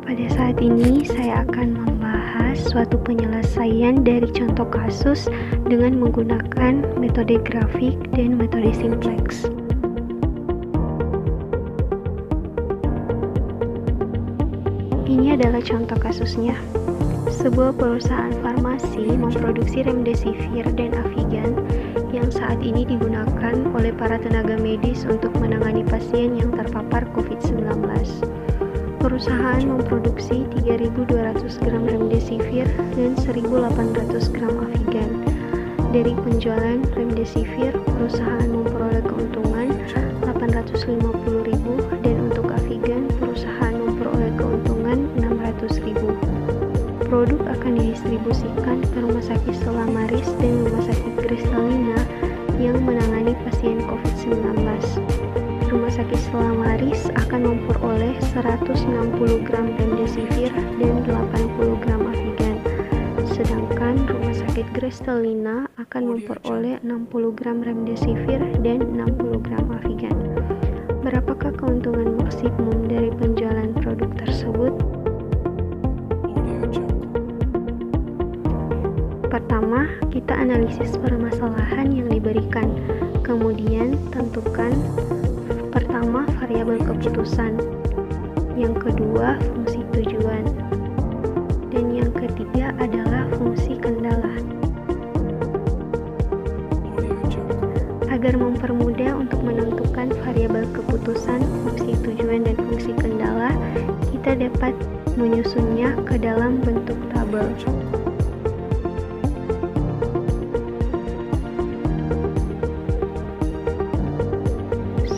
Pada saat ini saya akan membahas suatu penyelesaian dari contoh kasus dengan menggunakan metode grafik dan metode simplex. Ini adalah contoh kasusnya. Sebuah perusahaan farmasi memproduksi remdesivir dan avigan yang saat ini digunakan oleh para tenaga medis untuk menangani pasien yang terpapar COVID-19. Perusahaan memproduksi 3.200 gram remdesivir dan 1.800 gram avigan. Dari penjualan remdesivir, perusahaan memperoleh keuntungan 850.000 dan untuk avigan, perusahaan memperoleh keuntungan 600.000. Produk akan didistribusikan ke Rumah Sakit Stella Maris dan Rumah Sakit Kristalina yang menangani pasien COVID-19. Rumah Sakit Stella Maris akan memperoleh 160 gram remdesivir dan 80 gram avigan. Sedangkan Rumah Sakit Kristalina akan memperoleh 60 gram remdesivir dan 60 gram avigan. Berapakah keuntungan maksimum dari penjualan produk tersebut? Pertama, kita analisis permasalahan yang diberikan. Kemudian, tentukan pertama variabel keputusan, yang kedua fungsi tujuan, dan yang ketiga adalah fungsi kendala. Agar mempermudah untuk menentukan variabel keputusan, fungsi tujuan, dan fungsi kendala, kita dapat menyusunnya ke dalam bentuk tabel.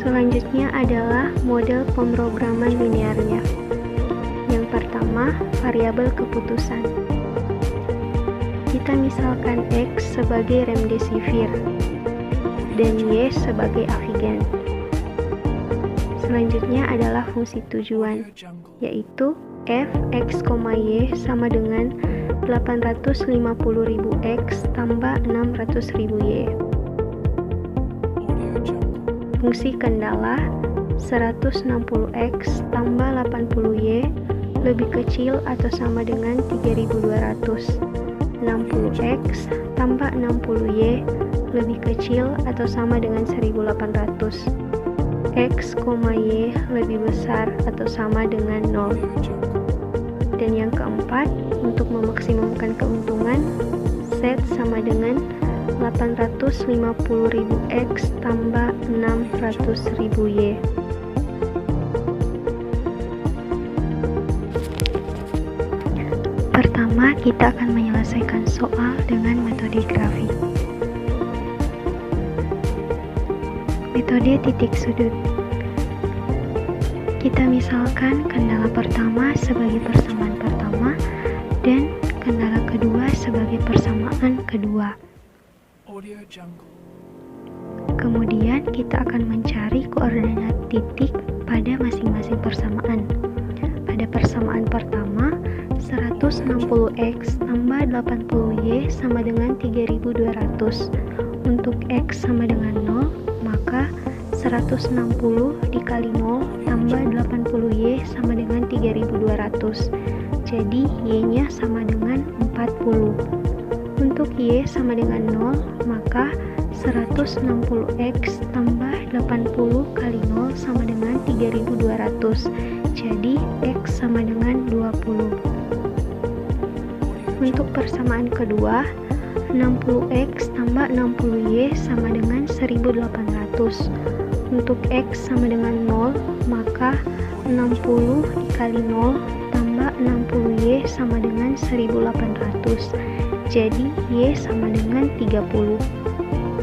Selanjutnya adalah model pemrograman linearnya. Yang pertama, variabel keputusan. Kita misalkan X sebagai remdesivir dan Y sebagai avigan. Selanjutnya adalah fungsi tujuan, yaitu f x, y sama dengan 850.000 X tambah 600.000 Y. Fungsi kendala 160X tambah 80Y lebih kecil atau sama dengan 3.200. 60X tambah 60Y lebih kecil atau sama dengan 1.800. X, Y lebih besar atau sama dengan 0. Dan yang keempat, untuk memaksimumkan keuntungan, Z sama dengan 850.000 X tambah 600.000 Y. Pertama, kita akan menyelesaikan soal dengan metode grafik. Metode titik sudut. Kita misalkan kendala pertama sebagai persamaan pertama dan kendala kedua sebagai persamaan kedua. Kemudian kita akan mencari koordinat titik pada masing-masing persamaan. Pada persamaan pertama, 160X tambah 80Y sama dengan 3.200. Untuk X sama dengan 0, maka 160 dikali 0 tambah 80Y sama dengan 3.200. Jadi Y-nya sama dengan 40. Untuk Y sama dengan 0, maka 160X tambah 80 kali 0 sama dengan 3.200. Jadi X sama dengan 20. Untuk persamaan kedua, 60X tambah 60Y sama dengan 1.800. Untuk X sama dengan 0, maka 60 dikali 0 tambah 60Y sama dengan 1.800. Jadi Y sama dengan 30.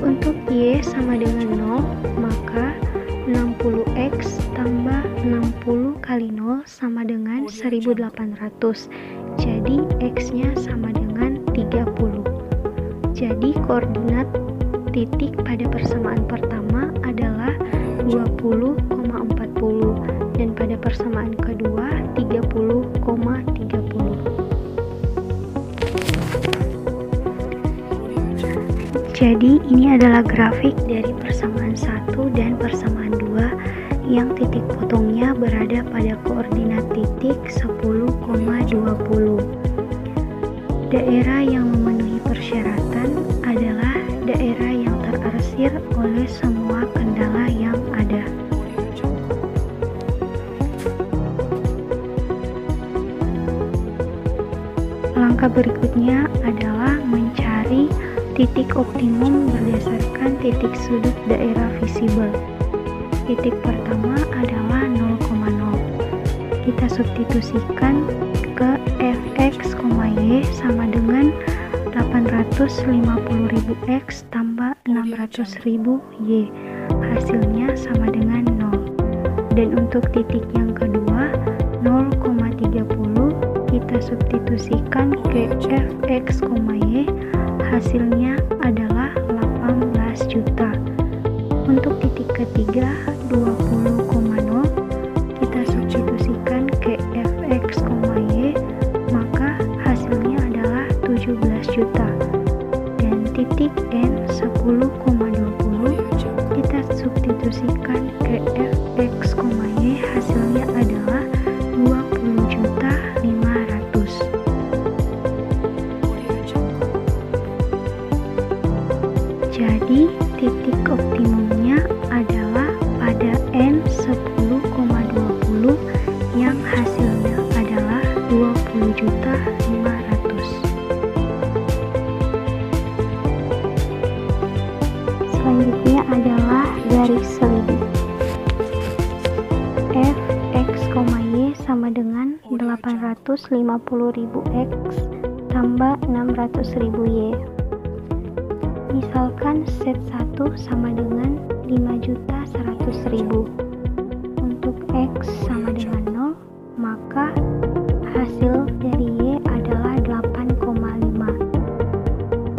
Untuk Y sama dengan 0, maka 60X tambah 60 kali 0 sama dengan 1.800. Jadi X-nya sama dengan 30. Jadi koordinat titik pada persamaan pertama adalah 20,40 dan pada persamaan kedua 30,30. Jadi ini adalah grafik dari persamaan 1 dan persamaan 2 yang titik potongnya berada pada koordinat titik titik 10,20. Daerah yang memenuhi persyaratan adalah daerah yang terarsir oleh semua kendala yang ada. Langkah berikutnya adalah mencari titik optimum berdasarkan titik sudut daerah visibel. Titik pertama adalah 0,0. Kita substitusikan ke fx, y sama dengan 850.000x tambah 600.000 y. Hasilnya sama dengan 0. Dan untuk titik yang kedua, 0,30, kita substitusikan ke fx, y. Hasilnya adalah 18 juta. Untuk titik ketiga, 20,0, kita substitusikan ke fx, y, maka hasilnya adalah 17 juta. Dan titik n, 10,20, kita substitusikan ke fx, y, hasilnya adalah 20.500.000. Jadi titik optimumnya adalah pada n 10,20 yang hasilnya adalah 20.500.000. Selanjutnya adalah garis selidik. Fx, y sama dengan 850.000x tambah 600.000 y. Misalkan set 1 sama dengan 5.100.000. Untuk x sama dengan 0, maka hasil dari y adalah 8,5.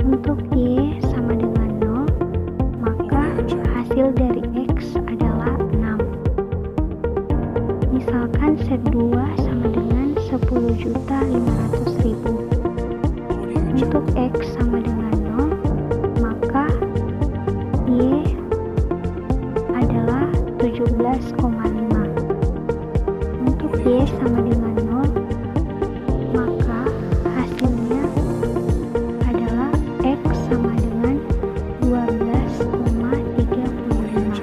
Untuk y sama dengan 0, maka hasil dari x adalah 6. Misalkan set 2 sama dengan 10.500.000. Untuk x sama dengan 0, maka y adalah 17,5. Untuk y sama dengan 0, maka hasilnya adalah x sama dengan 12,35.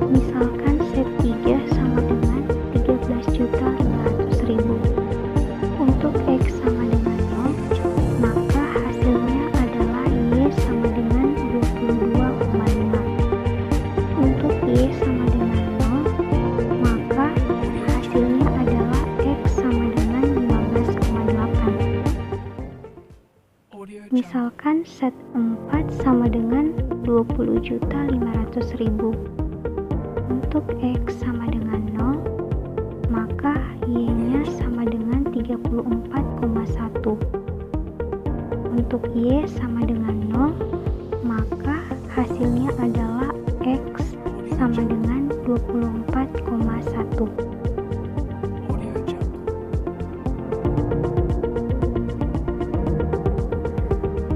Misalkan set 3 sama dengan 13.500.000. Untuk x sama dengan 0, maka hasilnya adalah y sama dengan 22,5. Untuk y sama dengan 0, maka hasilnya adalah x sama dengan 15,8. Misalkan set 4 sama dengan 20.500.000. Untuk x sama dengan 0, maka y-nya sama dengan 34,1. Untuk y sama dengan 0, maka hasilnya adalah x sama dengan 24,1.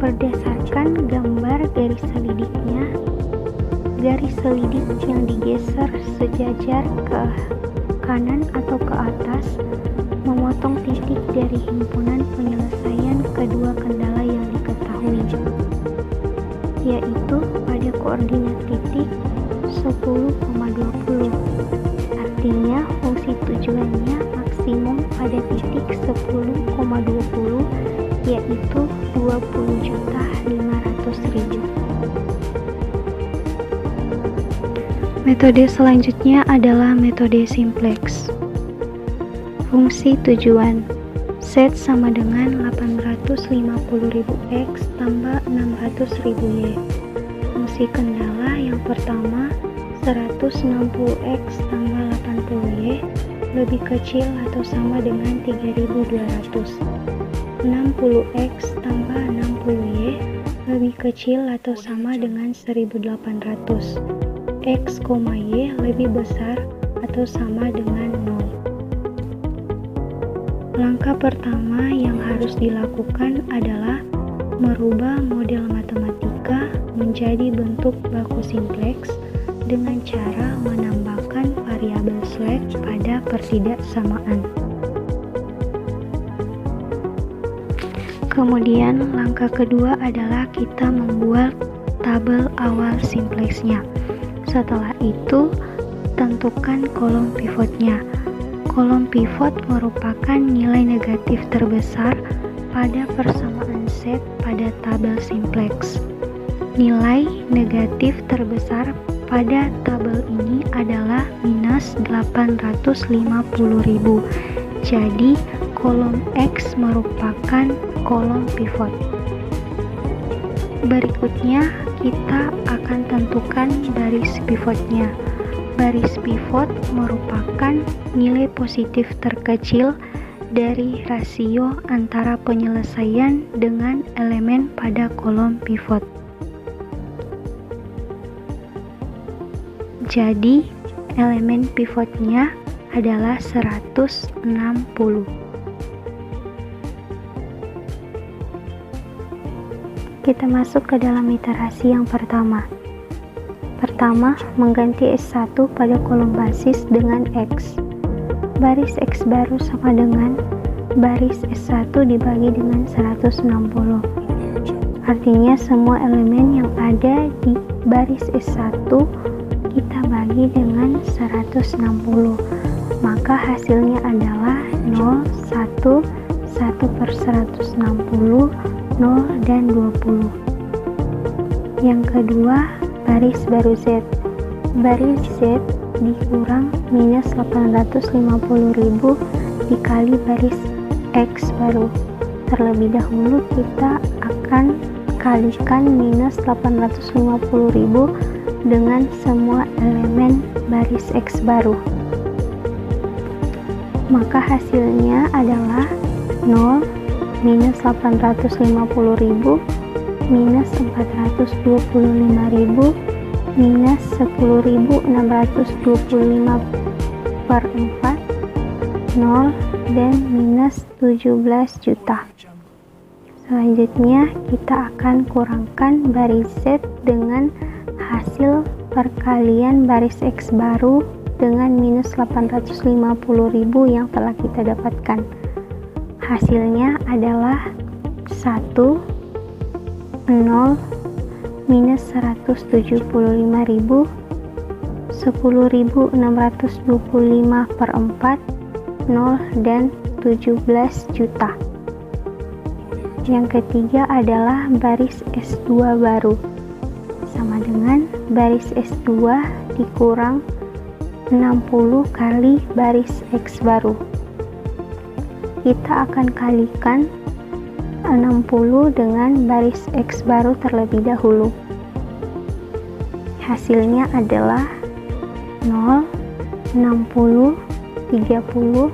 Berdasarkan gambar garis selidiknya, garis selidik yang digeser sejajar ke kanan atau ke atas memotong titik dari himpunan penyelesaian kedua kendala yang diketahui, yaitu pada koordinat titik 10,20. Artinya fungsi tujuannya maksimum pada titik 10,20, yaitu 20.500.000. Metode selanjutnya adalah metode simplex. Fungsi tujuan set sama dengan 850.000x tambah 600.000 y. Fungsi kendala yang pertama 160x tambah 80y lebih kecil atau sama dengan 3.200. 60x tambah 60y lebih kecil atau sama dengan 1.800. X, y lebih besar atau sama dengan 0. Langkah pertama yang harus dilakukan adalah merubah model matematika menjadi bentuk baku simplex dengan cara menambahkan variabel flag pada pertidaksamaan. Kemudian langkah kedua adalah kita membuat tabel awal simplexnya. Setelah itu, tentukan kolom pivotnya. Kolom pivot merupakan nilai negatif terbesar pada persamaan set pada tabel simplex. Nilai negatif terbesar pada tabel ini adalah minus 850.000. Jadi, kolom X merupakan kolom pivot. Berikutnya, kita akan tentukan baris pivotnya. Baris pivot merupakan nilai positif terkecil dari rasio antara penyelesaian dengan elemen pada kolom pivot. Jadi, elemen pivotnya adalah 160. Kita masuk ke dalam iterasi yang pertama. Pertama, mengganti S1 pada kolom basis dengan X. Baris X baru sama dengan baris S1 dibagi dengan 160. Artinya semua elemen yang ada di baris S1 kita bagi dengan 160. Maka hasilnya adalah 0, 1, 1/160, 0, dan 20. Yang kedua, baris baru Z. Baris Z dikurang minus 850.000 dikali baris X baru. Terlebih dahulu kita akan kalikan minus 850.000 dengan semua elemen baris X baru. Maka hasilnya adalah 0, minus 850.000, minus 425.000, minus 10.625 per 4, 0, dan minus 17 juta. Selanjutnya kita akan kurangkan baris Z dengan hasil perkalian baris X baru dengan minus 850.000 yang telah kita dapatkan. Hasilnya adalah 1, 0, minus 175.000, 10.625 per 4, 0, dan 17 juta. Yang ketiga adalah baris S2 baru, sama dengan baris S2 dikurang 60 kali baris X baru. Kita akan kalikan 60 dengan baris X baru terlebih dahulu. Hasilnya adalah 0, 60, 30,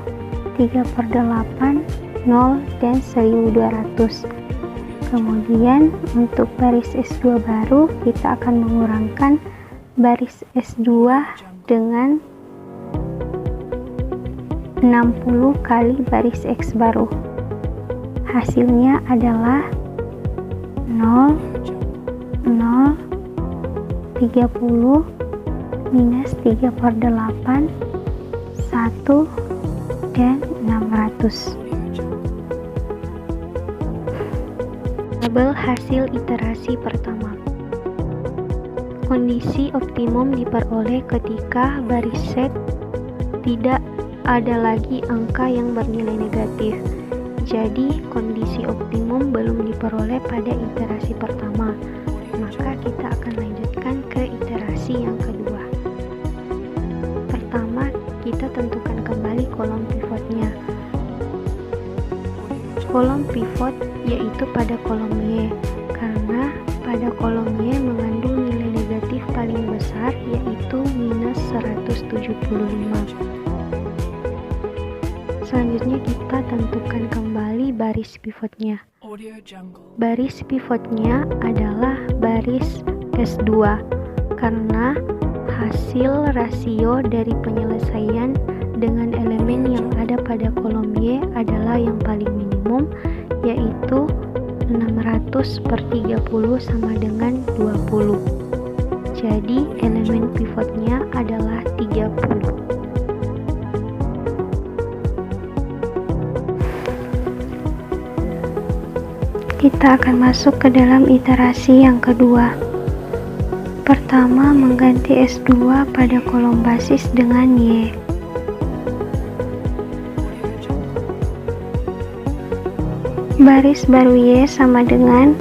3/8, 0, dan 1200. Kemudian untuk baris S2 baru kita akan mengurangkan baris S2 dengan 60 kali baris X baru. Hasilnya adalah 0, 0, 30, minus 3/8, 1, dan 600. Tabel hasil iterasi pertama. Kondisi optimum diperoleh ketika baris Z tidak ada lagi angka yang bernilai negatif. Jadi, kondisi optimum belum diperoleh pada iterasi pertama. Maka kita akan lanjutkan ke iterasi yang kedua. Pertama, kita tentukan kembali kolom pivotnya. Kolom pivot yaitu pada kolom Y, karena pada kolom Y mengandung nilai negatif paling besar yaitu minus 175. Selanjutnya kita tentukan kembali baris pivotnya. Baris pivotnya adalah baris S2 karena hasil rasio dari penyelesaian dengan elemen yang ada pada kolom Y adalah yang paling minimum, yaitu 600/30 sama dengan 20. Jadi elemen pivotnya adalah 30. kita akan masuk ke dalam iterasi yang kedua. Pertama, mengganti S2 pada kolom basis dengan Y. Baris baru Y sama dengan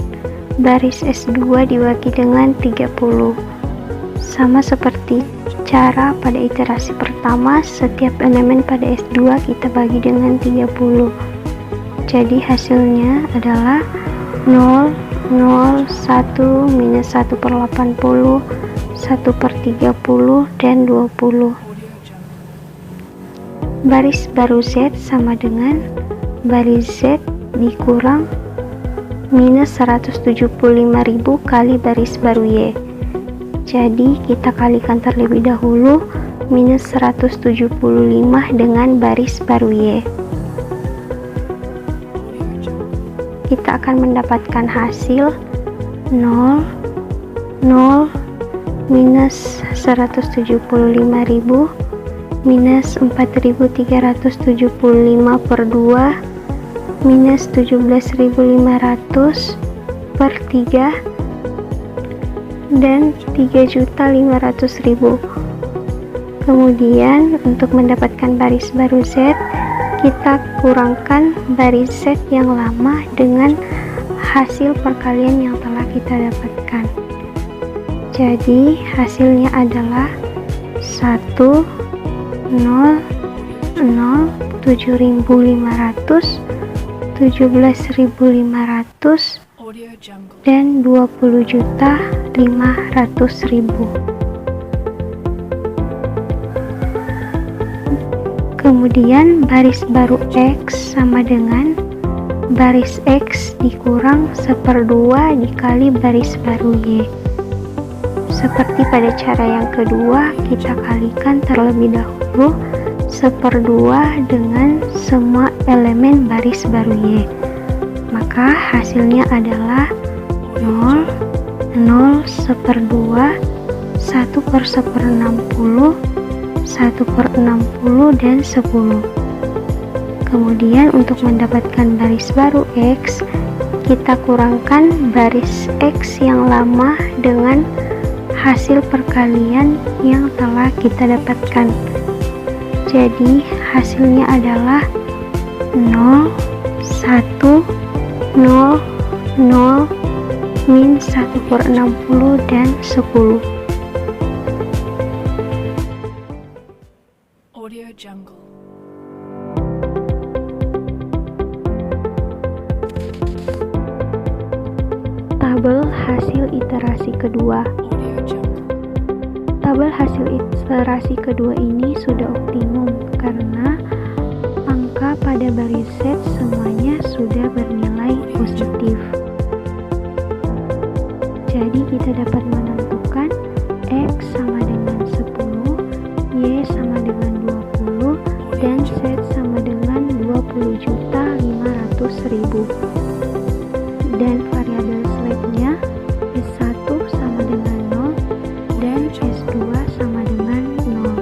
baris S2 dibagi dengan 30. Sama seperti cara pada iterasi pertama, setiap elemen pada S2 kita bagi dengan 30. Jadi hasilnya adalah 0, 0, 1, minus 1 per 80, 1 per 30, dan 20. Baris baru Z sama dengan baris Z dikurang minus 175.000 kali baris baru Y. Jadi kita kalikan terlebih dahulu minus 175 dengan baris baru Y. Kita akan mendapatkan hasil 0, 0, minus 175.000, minus 4.375 per 2, minus 17.500 per 3, dan 3.500.000. Kemudian untuk mendapatkan baris baru Z, kita kurangkan baris Z yang lama dengan hasil perkalian yang telah kita dapatkan. Jadi hasilnya adalah 1, 0, 0, 7.500, 17.500, dan 20.500.000. Kemudian baris baru X sama dengan baris X dikurang 1/2 dikali baris baru Y. Seperti pada cara yang kedua, kita kalikan terlebih dahulu 1/2 dengan semua elemen baris baru Y. Maka hasilnya adalah 0, 0, 1/2, 1 per 1/60, 1 per 60, dan 10. Kemudian untuk mendapatkan baris baru X, kita kurangkan baris X yang lama dengan hasil perkalian yang telah kita dapatkan. Jadi hasilnya adalah 0, 1, 0, 0, min 1 per 60, dan 10. Audio Jungle. Tabel hasil iterasi kedua. Audio Jungle. Tabel hasil iterasi kedua ini sudah optimum karena angka pada baris Z semuanya sudah bernilai positif. Jadi kita dapat menentukan X sama dengan 10, Y sama dengan 20, dan Z sama dengan 20.500.000. Dan variabel slabnya S1 sama dengan 0 dan S2 sama dengan 0.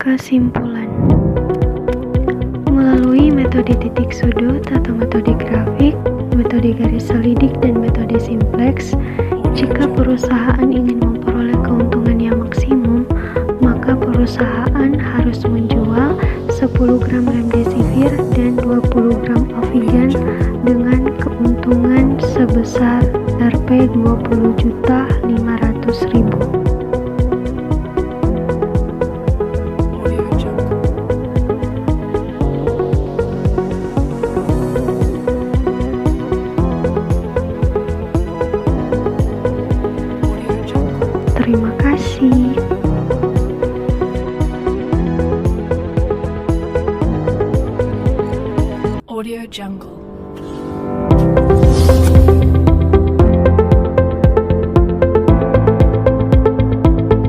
Kesimpulan: melalui metode titik sudut atau metode grafik, metode garis selidik, dan metode simplex, jika perusahaan ingin memperoleh keuntungan yang maksimum, maka perusahaan harus menjual 10 gram remdesivir dan 20 gram Avigan dengan keuntungan sebesar Rp 20.500.000. Terima kasih. Audio Jungle.